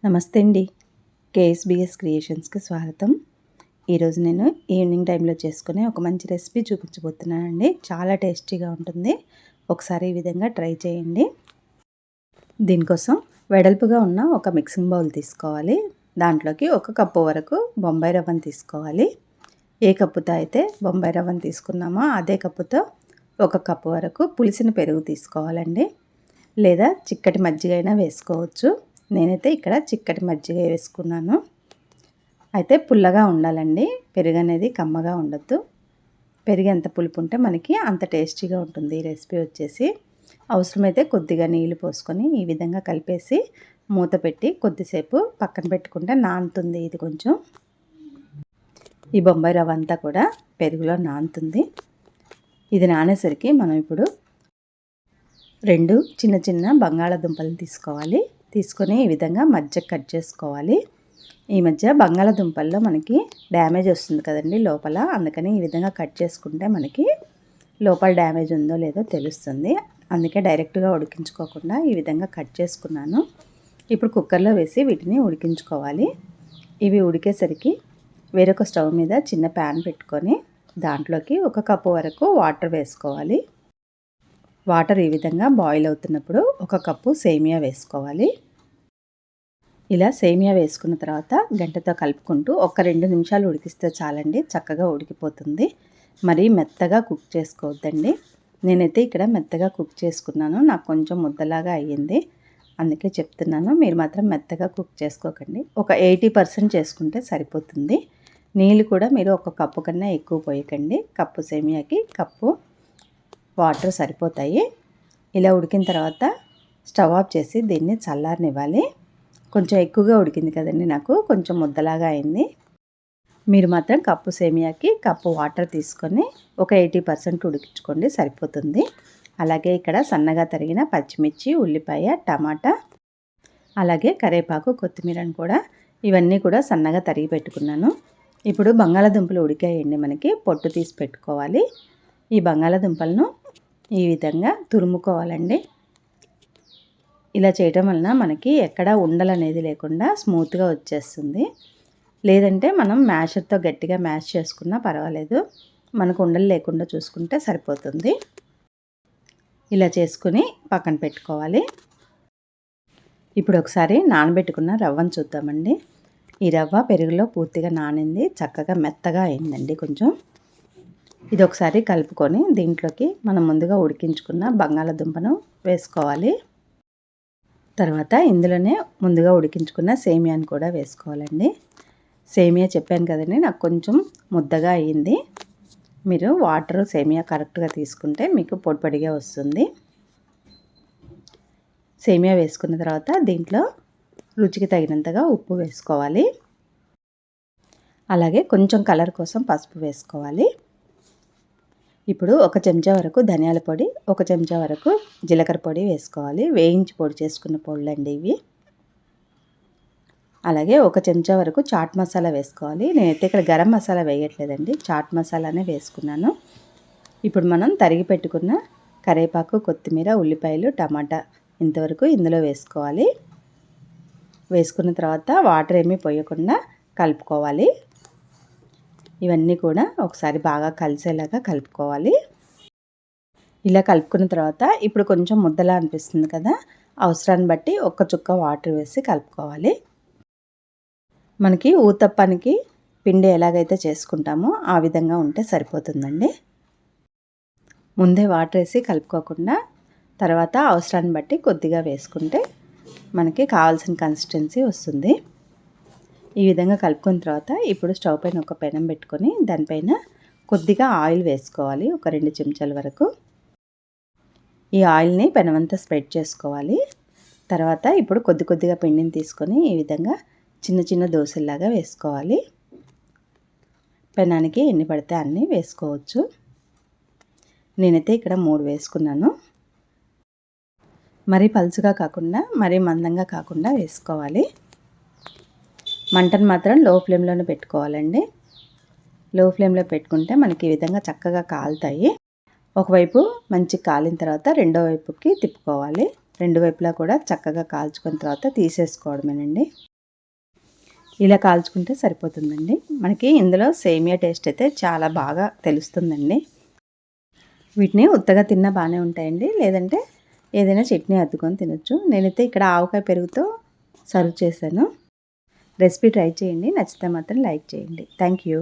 నమస్తే అండి. కేఎస్బిఎస్ క్రియేషన్స్కి స్వాగతం. ఈరోజు నేను ఈవినింగ్ టైంలో చేసుకునే ఒక మంచి రెసిపీ చూపించబోతున్నానండి. చాలా టేస్టీగా ఉంటుంది. ఒకసారి ఈ విధంగా ట్రై చేయండి. దీనికోసం వెడల్పుగా ఉన్న ఒక మిక్సింగ్ బౌల్ తీసుకోవాలి. దాంట్లోకి 1 కప్పు వరకు బొంబాయి రవ్వను తీసుకోవాలి. ఏ కప్పుతో అయితే బొంబాయి రవ్వను తీసుకున్నామో అదే కప్పుతో 1 కప్పు వరకు పులిసిన పెరుగు తీసుకోవాలండి. లేదా చిక్కటి మజ్జిగ అయినా వేసుకోవచ్చు. నేనైతే ఇక్కడ చిక్కటి మజ్జిగ వేసుకున్నాను. అయితే పుల్లగా ఉండాలండి. పెరుగు అనేది కమ్మగా ఉండొద్దు. పెరుగు ఎంత పులుపు ఉంటే మనకి అంత టేస్టీగా ఉంటుంది. ఈ రెసిపీ వచ్చేసి అవసరమైతే కొద్దిగా నీళ్లు పోసుకొని ఈ విధంగా కలిపేసి మూత పెట్టి కొద్దిసేపు పక్కన పెట్టుకుంటే నానుతుంది. ఇది కొంచెం ఈ బొంబాయి రవ్వ అంతా కూడా పెరుగులో నానుతుంది. ఇది నానేసరికి మనం ఇప్పుడు 2 చిన్న చిన్న బంగాళాదుంపలను తీసుకొని ఈ విధంగా మధ్య కట్ చేసుకోవాలి. ఈ మధ్య బంగాళాదుంపల్లో మనకి డ్యామేజ్ వస్తుంది కదండి లోపల. అందుకని ఈ విధంగా కట్ చేసుకుంటే మనకి లోపల డ్యామేజ్ ఉందో లేదో తెలుస్తుంది. అందుకే డైరెక్ట్గా ఉడికించుకోకుండా ఈ విధంగా కట్ చేసుకున్నాను. ఇప్పుడు కుక్కర్లో వేసి వీటిని ఉడికించుకోవాలి. ఇవి ఉడికేసరికి వేరొక స్టవ్ మీద చిన్న ప్యాన్ పెట్టుకొని దాంట్లోకి 1 కప్పు వరకు వాటర్ వేసుకోవాలి. వాటర్ ఈ విధంగా బాయిల్ అవుతున్నప్పుడు 1 కప్పు సేమియా వేసుకోవాలి. ఇలా సేమియా వేసుకున్న తర్వాత గంటతో కలుపుకుంటూ 1-2 నిమిషాలు ఉడికిస్తే చాలండి. చక్కగా ఉడికిపోతుంది. మరీ మెత్తగా కుక్ చేసుకోవద్దండి. నేనైతే ఇక్కడ మెత్తగా కుక్ చేసుకున్నాను. నాకు కొంచెం ముద్దలాగా అయ్యింది. అందుకే చెప్తున్నాను. మీరు మాత్రం మెత్తగా కుక్ చేసుకోకండి. ఒక 80% చేసుకుంటే సరిపోతుంది. నీళ్ళు కూడా మీరు 1 కప్పు కన్నా ఎక్కువ పోయకండి. కప్పు సేమియాకి కప్పు వాటర్ సరిపోతాయి. ఇలా ఉడికిన తర్వాత స్టవ్ ఆఫ్ చేసి దీన్ని చల్లారనివ్వాలి. కొంచెం ఎక్కువగా ఉడికింది కదండి, నాకు కొంచెం ముద్దలాగా అయింది. మీరు మాత్రం కప్పు సేమియాకి కప్పు వాటర్ తీసుకొని ఒక 80% ఉడికించుకోండి, సరిపోతుంది. అలాగే ఇక్కడ సన్నగా తరిగిన పచ్చిమిర్చి, ఉల్లిపాయ, టమాటా, అలాగే కరివేపాకు, కొత్తిమీరను కూడా ఇవన్నీ కూడా సన్నగా తరిగి పెట్టుకున్నాను. ఇప్పుడు బంగాళాదుంపలు ఉడికాయండి. మనకి పొట్టు తీసి పెట్టుకోవాలి. ఈ బంగాళాదుంపలను ఈ విధంగా తురుముకోవాలండి. ఇలా చేయటం వలన మనకి ఎక్కడ ఉండలు అనేది లేకుండా స్మూత్గా వచ్చేస్తుంది. లేదంటే మనం మ్యాషర్తో గట్టిగా మ్యాష్ చేసుకున్నా పర్వాలేదు. మనకు ఉండలు లేకుండా చూసుకుంటే సరిపోతుంది. ఇలా చేసుకుని పక్కన పెట్టుకోవాలి. ఇప్పుడు ఒకసారి నానబెట్టుకున్న రవ్వను చూద్దామండి. ఈ రవ్వ పెరుగులో పూర్తిగా నానింది. చక్కగా మెత్తగా అయిందండి కొంచెం. ఇది ఒకసారి కలుపుకొని దీంట్లోకి మనం ముందుగా ఉడికించుకున్న బంగాళాదుంపను వేసుకోవాలి. తర్వాత ఇందులోనే ముందుగా ఉడికించుకున్న సేమియాని కూడా వేసుకోవాలండి. సేమియా చెప్పాను కదండి, నాకు కొంచెం ముద్దగా అయ్యింది. మీరు వాటర్ సేమియా కరెక్ట్గా తీసుకుంటే మీకు పొడిగా వస్తుంది. సేమియా వేసుకున్న తర్వాత దీంట్లో రుచికి తగినంతగా ఉప్పు వేసుకోవాలి. అలాగే కొంచెం కలర్ కోసం పసుపు వేసుకోవాలి. ఇప్పుడు 1 చెంచా వరకు ధనియాల పొడి, 1 చెంచా వరకు జీలకర్ర పొడి వేసుకోవాలి. వేయించి పొడి చేసుకున్న పొడులండి ఇవి. అలాగే 1 చెంచా వరకు చాట్ మసాలా వేసుకోవాలి. నేనైతే ఇక్కడ గరం మసాలా వేయట్లేదండి, చాట్ మసాలానే వేసుకున్నాను. ఇప్పుడు మనం తరిగి పెట్టుకున్న కరివేపాకు, కొత్తిమీర, ఉల్లిపాయలు, టమాటా ఇంతవరకు ఇందులో వేసుకోవాలి. వేసుకున్న తర్వాత వాటర్ ఏమీ పోయకుండా కలుపుకోవాలి. ఇవన్నీ కూడా ఒకసారి బాగా కలిసేలాగా కలుపుకోవాలి. ఇలా కలుపుకున్న తర్వాత ఇప్పుడు కొంచెం ముద్దలా అనిపిస్తుంది కదా, అవసరాన్ని బట్టి 1 చుక్క వాటర్ వేసి కలుపుకోవాలి. మనకి ఊతప్పానికి పిండి ఎలాగైతే చేసుకుంటామో ఆ విధంగా ఉంటే సరిపోతుందండి. ముందే వాటర్ వేసి కలుపుకోకుండా తర్వాత అవసరాన్ని బట్టి కొద్దిగా వేసుకుంటే మనకి కావాల్సిన కన్సిస్టెన్సీ వస్తుంది. ఈ విధంగా కలుపుకున్న తర్వాత ఇప్పుడు స్టవ్ పైన ఒక పెనం పెట్టుకొని దానిపైన కొద్దిగా ఆయిల్ వేసుకోవాలి. ఒక 2 చెంచాల వరకు ఈ ఆయిల్ని పెనమంతా స్ప్రెడ్ చేసుకోవాలి. తర్వాత ఇప్పుడు కొద్దిగా పిండిని తీసుకొని ఈ విధంగా చిన్న చిన్న దోశల్లాగా వేసుకోవాలి. పెనానికి ఎన్ని పడితే అన్నీ వేసుకోవచ్చు. నేనైతే ఇక్కడ 3 వేసుకున్నాను. మరీ పలుచగా కాకుండా మరీ మందంగా కాకుండా వేసుకోవాలి. మంటను మాత్రం లో ఫ్లేమ్లోనే పెట్టుకోవాలండి. లో ఫ్లేమ్లో పెట్టుకుంటే మనకి ఈ విధంగా చక్కగా కాలుతాయి. ఒకవైపు మంచి కాలిన తర్వాత రెండో వైపుకి తిప్పుకోవాలి. 2 వైపులా కూడా చక్కగా కాల్చుకున్న తర్వాత తీసేసుకోవడమేనండి. ఇలా కాల్చుకుంటే సరిపోతుందండి. మనకి ఇందులో సేమియా టేస్ట్ అయితే చాలా బాగా తెలుస్తుందండి. వీటిని ఉత్తగా తిన్నా బాగానే ఉంటాయండి, లేదంటే ఏదైనా చట్నీ అద్దుకొని తినొచ్చు. నేనైతే ఇక్కడ ఆవకాయ పెరుగుతో సర్వ్ చేశాను. రెసిపీ ట్రై చేయండి. నచ్చితే మాత్రం లైక్ చేయండి. Thank you.